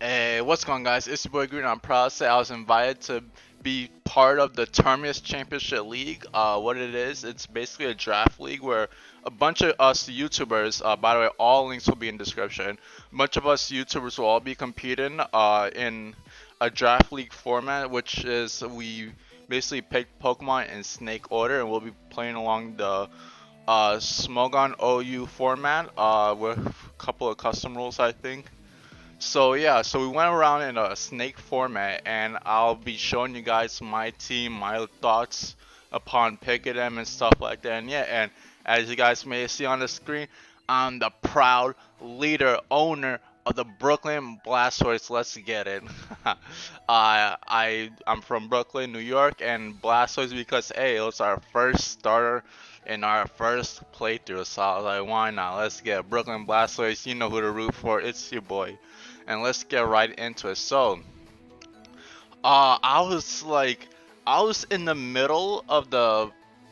Hey, what's going on, guys? It's your boy Green. I'm proud to say I was invited to be part of the Terminus Championship League. What it is, it's basically a draft league where a bunch of us YouTubers, by the way, all links will be in description. A bunch of us YouTubers will all be competing in a draft league format, which is we basically pick Pokemon in snake order, and we'll be playing along the Smogon OU format with a couple of custom rules, I think. So yeah, so we went around in a snake format, and I'll be showing you guys my team, my thoughts upon picking them and stuff like that. And yeah, and as you guys may see on the screen, I'm the proud leader, owner of the Brooklyn Blastoise. Let's get it. I'm from Brooklyn, New York, and Blastoise because hey, it was our first starter in our first playthrough. So I was like, why not? Let's get it. Brooklyn Blastoise. You know who to root for. It's your boy, and let's get right into it. So, I was like, I was in the middle of the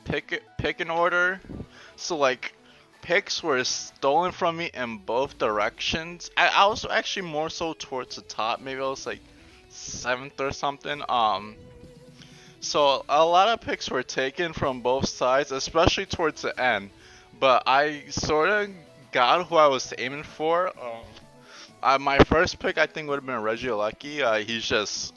picking order, so like, picks were stolen from me in both directions. I was actually more so towards the top. Maybe I was like seventh or something. So a lot of picks were taken from both sides, especially towards the end. But I sort of got who I was aiming for. My first pick I think would have been Regieleki. He's just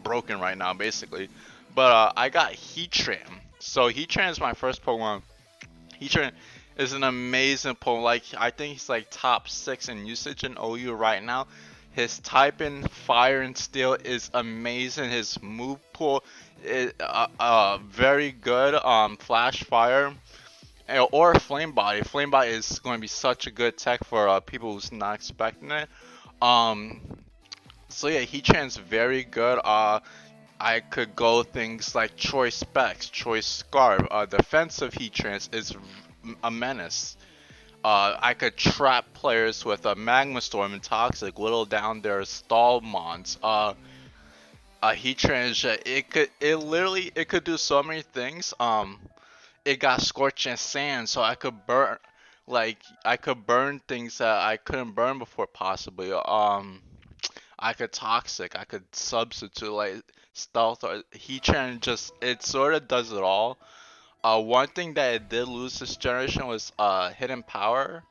broken right now, basically. But I got Heattran. So Heattran is my first Pokemon. Heattran is an amazing Pokemon. Like I think he's like top 6 in usage in OU right now. His typing, Fire and Steel is amazing. His move pool is very good. Flash Fire or Flame Body. Flame Body is going to be such a good tech for people who's not expecting it. Um, so yeah, Heatran's very good. I could go things like Choice Specs, Choice Scarf. Defensive Heatrans is a menace. I could trap players with a Magma Storm and Toxic, whittle down their stall mons. Heatran, it could do so many things. It got Scorching Sand, so I could burn things that I couldn't burn before possibly. I could Toxic, I could substitute like Stealth or Heatran. Just it sort of does it all. One thing that it did lose this generation was Hidden Power,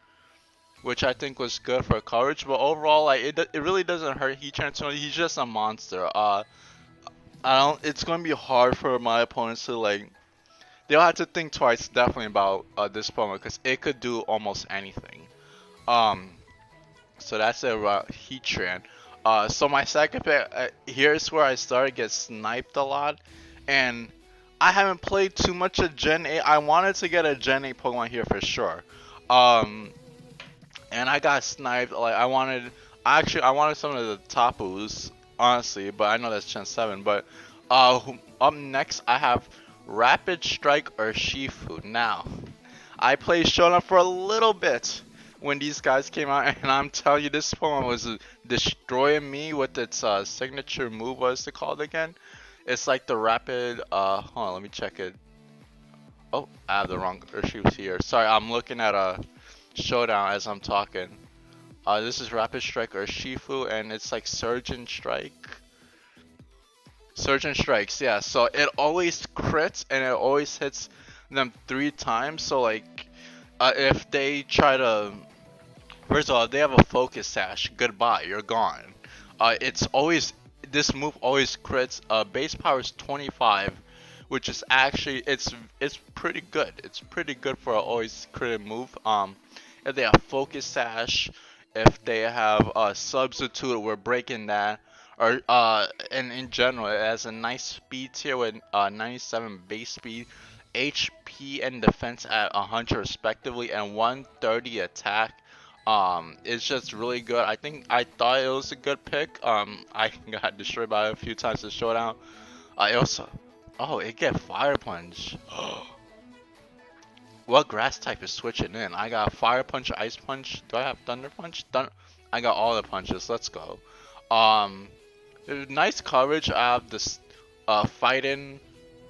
which I think was good for coverage. But overall, like it really doesn't hurt Heatran too much. He's just a monster. I don't. It's gonna be hard for my opponents to like. They'll have to think twice, definitely about this Pokemon because it could do almost anything. Um, so that's it about Heatran. So my second pick, here's where I started to get sniped a lot, and I haven't played too much of Gen 8. I wanted to get a Gen 8 Pokemon here for sure. Um, and I got sniped. Like I wanted some of the Tapus, honestly, but I know that's Gen 7. But up next I have Rapidstrike or Shifu. Now, I played Showdown for a little bit when these guys came out, and I'm telling you, this Pokemon was destroying me with its signature move. What is it called again? It's like the rapid. Hold on, let me check it. Oh, I have the wrong Urshifu here. Sorry, I'm looking at a Showdown as I'm talking. This is Rapidstrike Urshifu, and it's like Surgeon Strike. Surgeon Strikes, yeah. So it always crits and it always hits them 3 times. So like, if they try to, first of all, if they have a Focus Sash, goodbye, you're gone. It's always this move always crits. Base power is 25, which is actually it's pretty good. It's pretty good for a always crit move. If they have Focus Sash, if they have a Substitute, we're breaking that. Or and in general, it has a nice speed tier with 97 base speed, HP and defense at 100 respectively, and 130 attack. It's just really good. I thought it was a good pick. I got destroyed by it a few times in Showdown. It also, oh, it get Fire Punch. What grass type is switching in? I got Fire Punch, Ice Punch. Do I have Thunder Punch? I got all the punches. Let's go. Nice coverage. I have this fighting.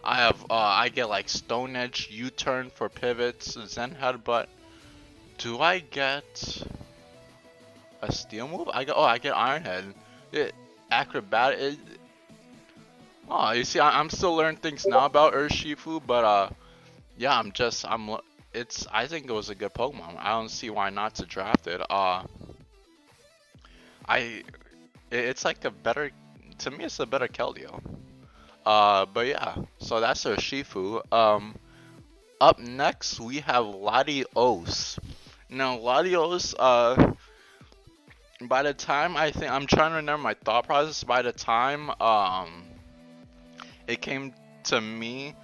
I get like Stone Edge, U-turn for pivots, Zen Headbutt. Do I get a steel move? I get Iron Head. Acrobat. Oh, you see, I'm still learning things now about Urshifu, but yeah, I think it was a good Pokemon. I don't see why not to draft it. It's like a better, to me, it's a better Keldeo. But yeah, so that's Urshifu. Up next we have Gladios. Now, Gladios, by the time I think I'm trying to remember my thought process. By the time it came to me,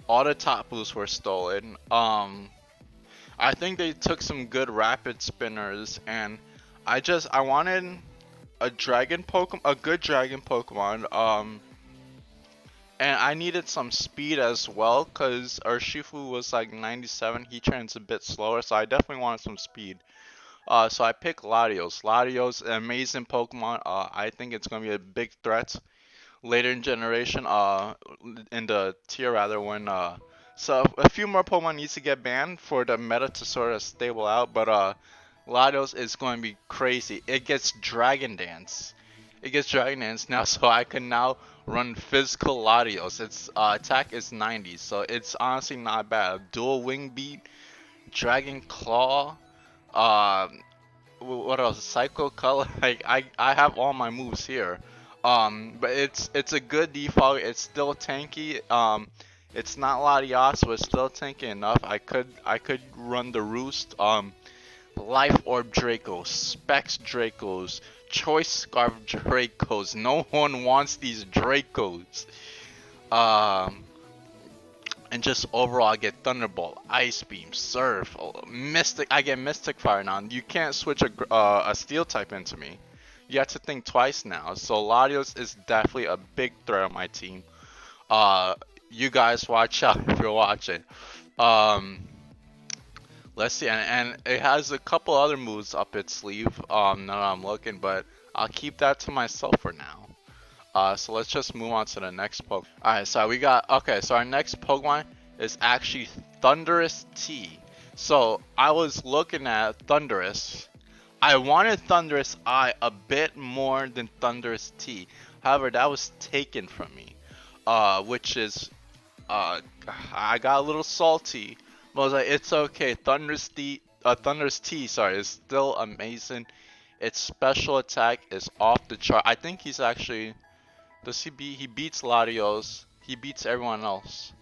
all the top boosts were stolen. I think they took some good rapid spinners, and I wanted a dragon Pokemon, a good dragon Pokemon. And I needed some speed as well, cause Urshifu was like 97. Heattran's a bit slower, so I definitely wanted some speed. So I picked Latios. Latios, an amazing Pokemon. I think it's gonna be a big threat later in generation. In the tier rather when so a few more Pokemon needs to get banned for the meta to sort of stable out. But Latios is going to be crazy. It gets Dragon Dance. It gets Dragon Dance now, so I can now run physical Latios. Its attack is 90, so it's honestly not bad. Dual Wing Beat, Dragon Claw. What else? Psycho Color. Like I have all my moves here. But it's a good default. It's still tanky. It's not Latias, but it's still tanky enough. I could run the Roost. Life Orb Dracos, Specs Dracos, Choice Scarf Dracos. No one wants these Dracos. And just overall, I get Thunderbolt, Ice Beam, Surf, Mystic. I get Mystic Fire now. You can't switch a Steel type into me. You have to think twice now. So Latios is definitely a big threat on my team. You guys watch out if you're watching. Let's see, and it has a couple other moves up its sleeve. Now that I'm looking, but I'll keep that to myself for now. So let's just move on to the next Pokemon. Alright, so so our next Pokemon is actually Thunderous Tea. So I was looking at Thunderous. I wanted Thunderous Eye a bit more than Thunderous Tea. However, that was taken from me. Which is, I got a little salty. But I was like, it's okay. Thunderous Tea, sorry, is still amazing. Its special attack is off the chart. I think he's actually... he beats Latios. He beats everyone else.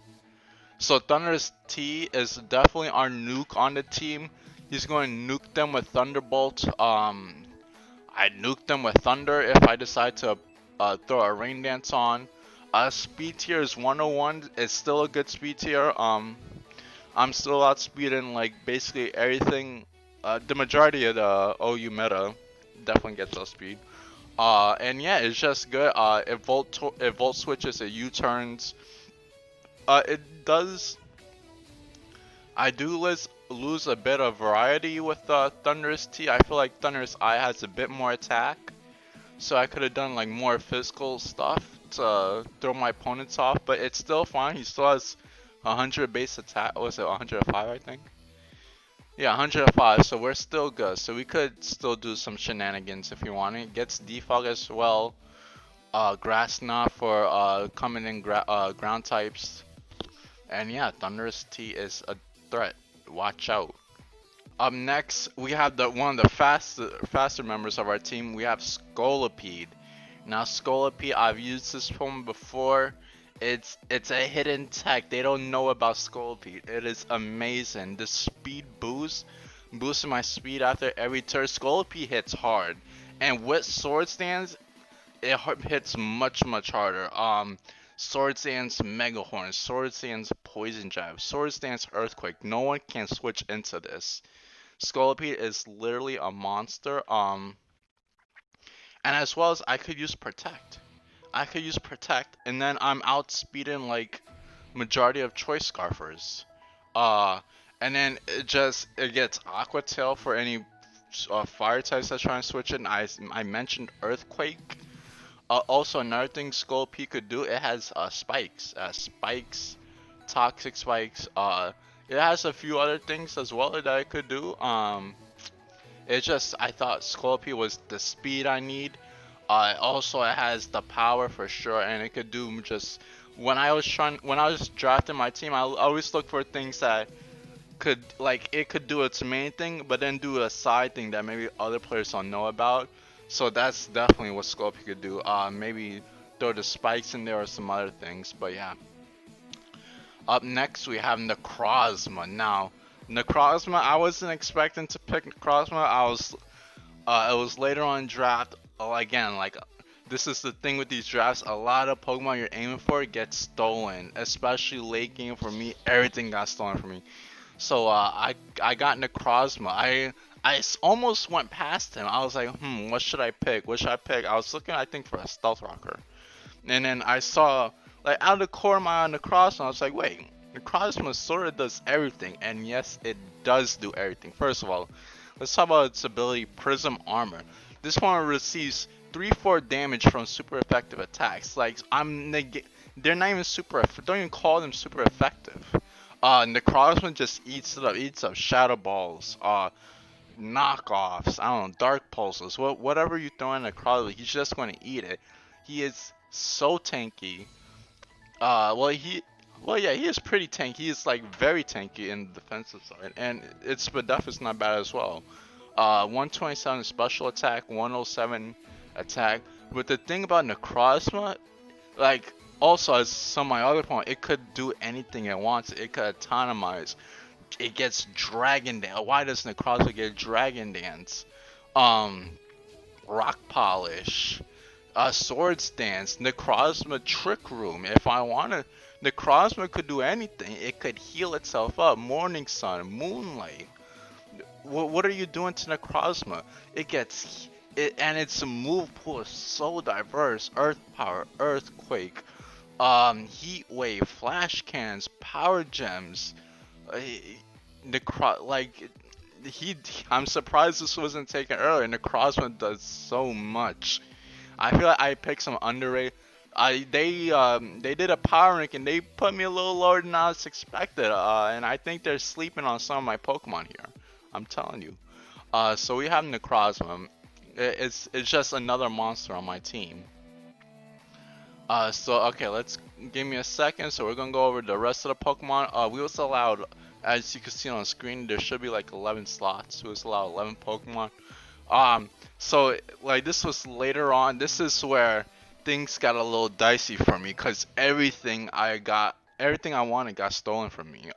So Thunderous Tea is definitely our nuke on the team. He's going to nuke them with Thunderbolt. I nuke them with Thunder if I decide to throw a Rain Dance on. Speed tier is 101. It's still a good speed tier. I'm still outspeeding like basically everything. The majority of the OU meta definitely gets outspeed. And yeah, it's just good. It volt switches, it U-turns. It does. I do lose a bit of variety with Thunderous Tea. I feel like Thunderous Eye has a bit more attack, so I could have done like more physical stuff to throw my opponents off. But it's still fine. He still has 100 base attack. What was it, 105? I think. Yeah, 105, so we're still good. So we could still do some shenanigans if you want. It gets defog as well. Grass Knot for coming in ground types. And yeah, Thunderous Tea is a threat. Watch out. Up next, we have one of the faster members of our team. We have Scolipede. Now Scolipede, I've used this one before. It's a hidden tech. They don't know about Scolipede. It is amazing. The speed boosting my speed after every turn. Scolipede hits hard, and with Sword Stance, it hits much harder. Sword Stance Mega Horn, Sword Stance Poison Jab, Sword Stance Earthquake. No one can switch into this. Scolipede is literally a monster. And as well as I could use Protect. And then I'm outspeeding like majority of Choice Scarfers. And then it gets Aqua Tail for any fire types that try and switch it. And I mentioned Earthquake. Also another thing Scolipede could do, it has spikes. Toxic spikes. It has a few other things as well that I could do. I thought Scolipede was the speed I need. Also, it has the power for sure, and it could do just. When I was drafting my team, I always look for things that could, like, it could do its main thing, but then do a side thing that maybe other players don't know about. So that's definitely what Scorpio could do. Maybe throw the spikes in there or some other things, but yeah. Up next, we have Necrozma. Now, Necrozma, I wasn't expecting to pick Necrozma. It was later on draft. Again, like, this is the thing with these drafts. A lot of Pokemon you're aiming for get stolen, especially late game. For me, everything got stolen from me. So I got Necrozma. Almost went past him. I was like, what should I pick? What should I pick? I was looking, I think, for a Stealth Rocker. And then I saw, like, out of the core of my eye, Necrozma. I was like, wait, Necrozma sort of does everything. And yes, it does do everything. First of all, let's talk about its ability, Prism Armor. This one receives 3-4 damage from super effective attacks. Like, they're not even don't even call them super effective. Necrozma just eats up Shadow Balls, knockoffs, I don't know, Dark Pulses, whatever you throw in Necrozma, he's just going to eat it. He is so tanky. Yeah, he is pretty tanky. He is like very tanky in the defensive side, and its Spadef is not bad as well. 127 special attack, 107 attack. But the thing about Necrozma, like, also as some of my other points, it could do anything it wants. It could autonomize. It gets Dragon Dance. Why does Necrozma get Dragon Dance? Rock Polish. Swords Dance, Necrozma Trick Room. If I wanted, Necrozma could do anything. It could heal itself up. Morning Sun, Moonlight. What are you doing to Necrozma? And its move pool is so diverse. Earth Power, Earthquake, Heat Wave, Flash Cans, Power Gems. I'm surprised this wasn't taken earlier. Necrozma does so much. I feel like I picked some underrated. They did a power rank and they put me a little lower than I was expected. And I think they're sleeping on some of my Pokemon here. I'm telling you. So we have Necrozma. It's just another monster on my team. So okay, give me a second. So we're gonna go over the rest of the Pokemon. We was allowed, as you can see on the screen, there should be like 11 slots. We was allowed 11 Pokemon. So like this was later on. This is where things got a little dicey for me, cause everything I wanted got stolen from me.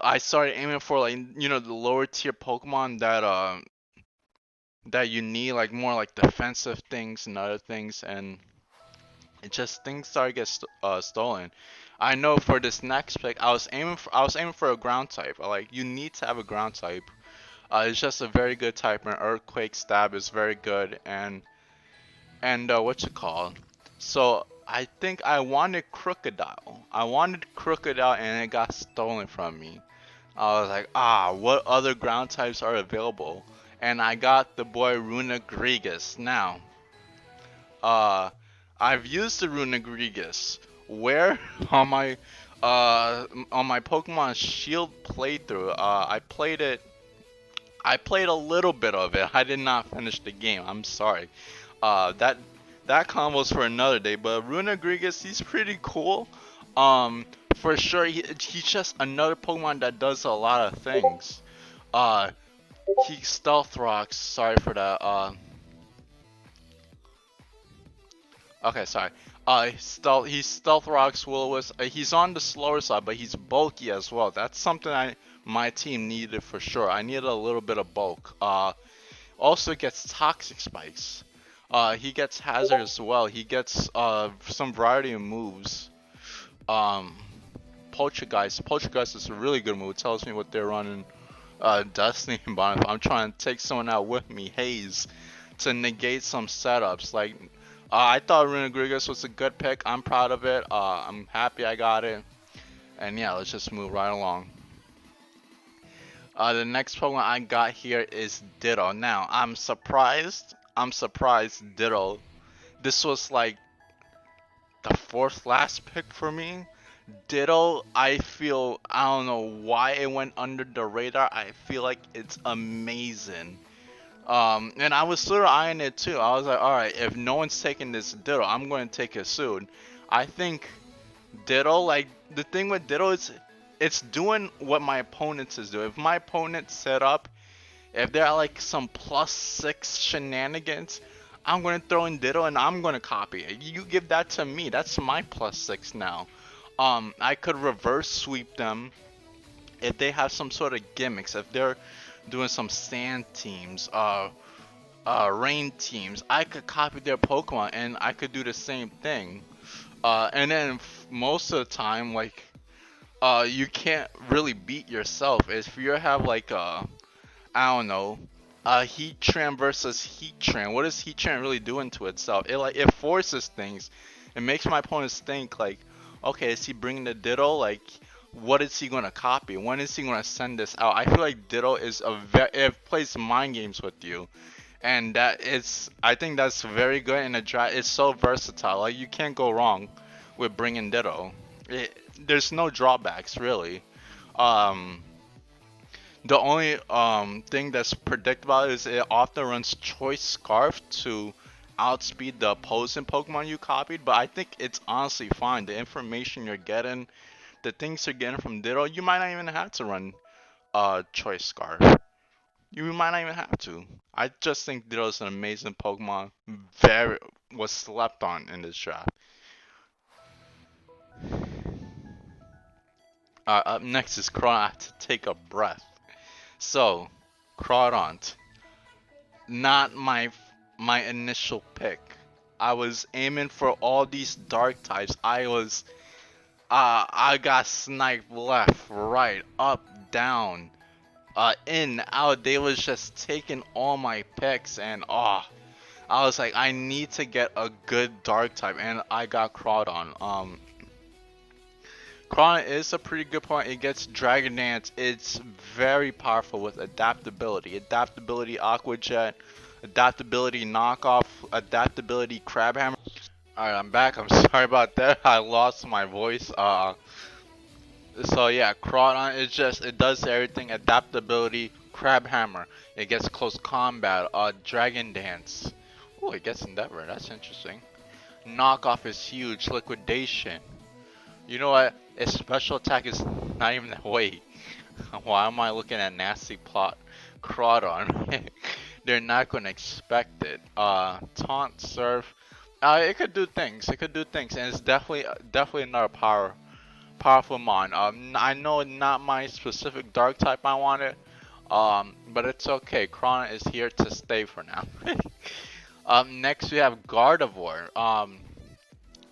I started aiming for, like, the lower tier Pokemon that you need, like more like defensive things and other things, and things started to get stolen. I know for this next pick, I was aiming for a ground type. Like, you need to have a ground type. It's just a very good type, and Earthquake Stab is very good, and what's it called? So I think I wanted Crocodile. And it got stolen from me. I was like, what other ground types are available? And I got the boy Runegus. Now, I've used the Runegus. Where? On my Pokemon Shield playthrough. I played a little bit of it. I did not finish the game. I'm sorry. That combo's for another day. But Runegus, he's pretty cool. For sure, he's just another Pokemon that does a lot of things. He Stealth Rocks. Sorry for that. Okay, sorry. He Stealth Rocks Will-O-Wisp. He's on the slower side, but he's bulky as well. That's something my team needed for sure. I needed a little bit of bulk. Also gets Toxic Spikes. He gets Hazard as well. He gets some variety of moves. Poltergeist. Poltergeist is a really good move. It tells me what they're running. Destiny and Bonfire. I'm trying to take someone out with me, Haze, to negate some setups. Like, I thought Runegus was a good pick. I'm proud of it. I'm happy I got it. And yeah, let's just move right along. The next Pokemon I got here is Ditto. Now, I'm surprised Ditto. This was like the fourth last pick for me. Ditto, I don't know why it went under the radar. I feel like it's amazing. And I was sort of eyeing it too. I was like, all right, if no one's taking this Ditto, I'm going to take it soon. I think Ditto, like the thing with Ditto is, it's doing what my opponents is doing. If my opponent set up, if they're like some +6 shenanigans, I'm going to throw in Ditto and I'm going to copy it. You give that to me. That's my +6 now. I could reverse sweep them if they have some sort of gimmicks. If they're doing some sand teams, rain teams, I could copy their Pokemon and I could do the same thing. And then most of the time, like, you can't really beat yourself. If you have like I don't know, Heattran versus Heattran. What is Heattran really doing to itself? It forces things. It makes my opponents think like, okay, is he bringing the Ditto? Like, what is he gonna copy? When is he gonna send this out? I feel like Ditto is it plays mind games with you, and I think that's very good in a draft. It's so versatile. Like, you can't go wrong with bringing Ditto. There's no drawbacks really. Um, the only thing that's predictable is it often runs Choice Scarf to outspeed the opposing Pokemon you copied, but I think it's honestly fine. The information you're getting, the things you're getting from Ditto, you might not even have to run Choice Scarf. You might not even have to. I just think Ditto is an amazing Pokemon. Very was slept on in this draft. Up next is Crawdant to take a breath. So, Crawdant, not my initial pick. I was aiming for all these dark types. I got sniped left, right, up, down, in, out. They was just taking all my picks, and I was like, I need to get a good dark type, and I got Crawdon. Crawdon is a pretty good point. It gets Dragon Dance. It's very powerful with adaptability. Adaptability Aqua Jet, adaptability Knockoff, adaptability Crab Hammer. Alright, I'm back. I'm sorry about that. I lost my voice. So yeah, Crawdon is just, it does everything. Adaptability, Crab Hammer. It gets close combat. Dragon Dance. Oh, it gets Endeavor. That's interesting. Knockoff is huge. Liquidation. You know what? Its special attack is not even that way. Why am I looking at nasty plot Crawdon? They're not gonna expect it. Taunt, Surf. It could do things. It could do things, and it's definitely another powerful mon. I know not my specific dark type I wanted. But it's okay. Crawdon is here to stay for now. Next we have Gardevoir.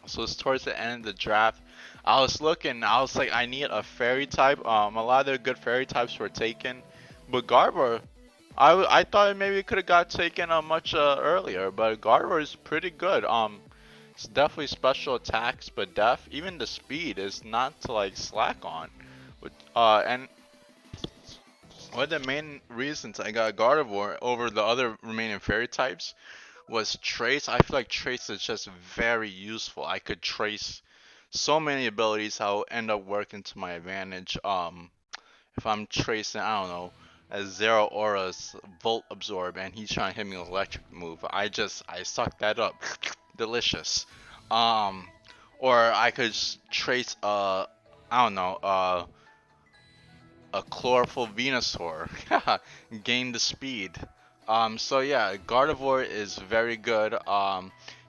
So it's towards the end of the draft. I was looking, I was like, I need a fairy type. A lot of the good fairy types were taken, but Gardevoir, I thought maybe it could have got taken much earlier, but Gardevoir is pretty good. It's definitely special attacks, but even the speed is not to like slack on. And one of the main reasons I got Gardevoir over the other remaining fairy types was Trace. I feel like Trace is just very useful. I could trace so many abilities that will end up working to my advantage. If I'm tracing, I don't know, a Zero Aura's Volt Absorb and he's trying to hit me with electric move, I suck that up. Delicious. Or I could trace I don't know, a Chlorophyll Venusaur. Gain the speed. So yeah, Gardevoir is very good.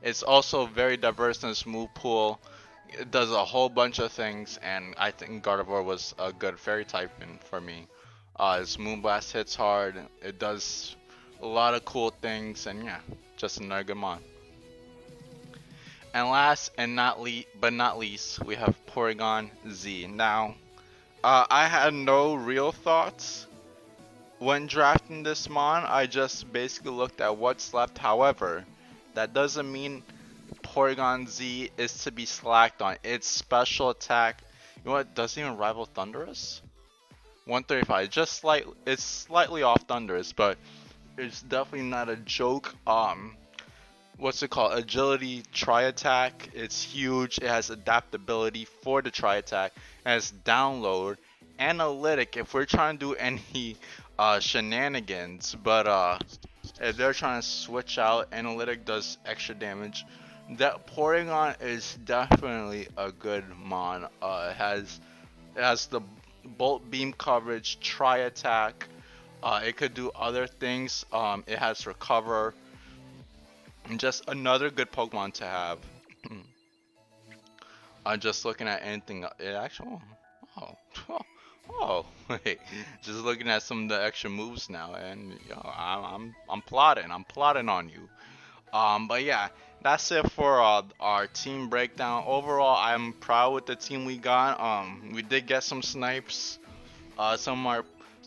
It's also very diverse in its move pool. It does a whole bunch of things, and I think Gardevoir was a good fairy type for me. Its Moonblast hits hard. It does a lot of cool things, and yeah, just another good mon. And last and not least, we have Porygon Z. Now, I had no real thoughts when drafting this mon. I just basically looked at what's left. However, that doesn't mean Porygon Z is to be slacked on. Its special attack, you know what, doesn't even rival Thunderous? 135, it's slightly off Thunderous, but it's definitely not a joke. What's it called? Agility, Tri-Attack. It's huge. It has adaptability for the Tri-Attack. It has download, analytic if we're trying to do any shenanigans, but if they're trying to switch out, Analytic does extra damage. That Porygon is definitely a good mon. It has the Bolt Beam coverage, Tri Attack. It could do other things. It has Recover. And just another good Pokemon to have. I'm just looking at anything. It actually. Oh. Oh. Wait. Just looking at some of the extra moves now, and I'm plotting. I'm plotting on you. But yeah, that's it for our team breakdown. Overall, I'm proud with the team we got. We did get some snipes. Some of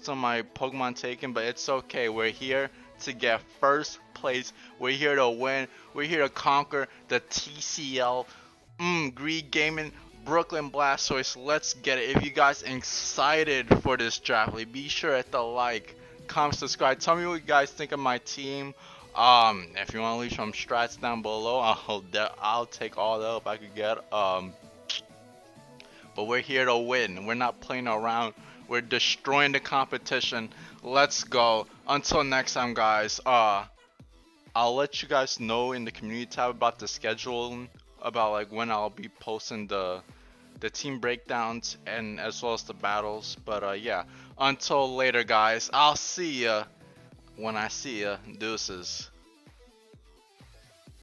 my Pokemon taken, but it's okay. We're here to get first place. We're here to win. We're here to conquer the TCL. Greed Gaming, Brooklyn Blastoise. Let's get it. If you guys excited for this draft, be sure to hit the like, comment, subscribe. Tell me what you guys think of my team. If you want to leave some strats down below, I'll take all the help I could get. But we're here to win. We're not playing around. We're destroying the competition. Let's go. Until next time, guys. I'll let you guys know in the community tab about the schedule, about like when I'll be posting the team breakdowns and as well as the battles. But yeah, until later, guys. I'll see ya when I see ya. Deuces.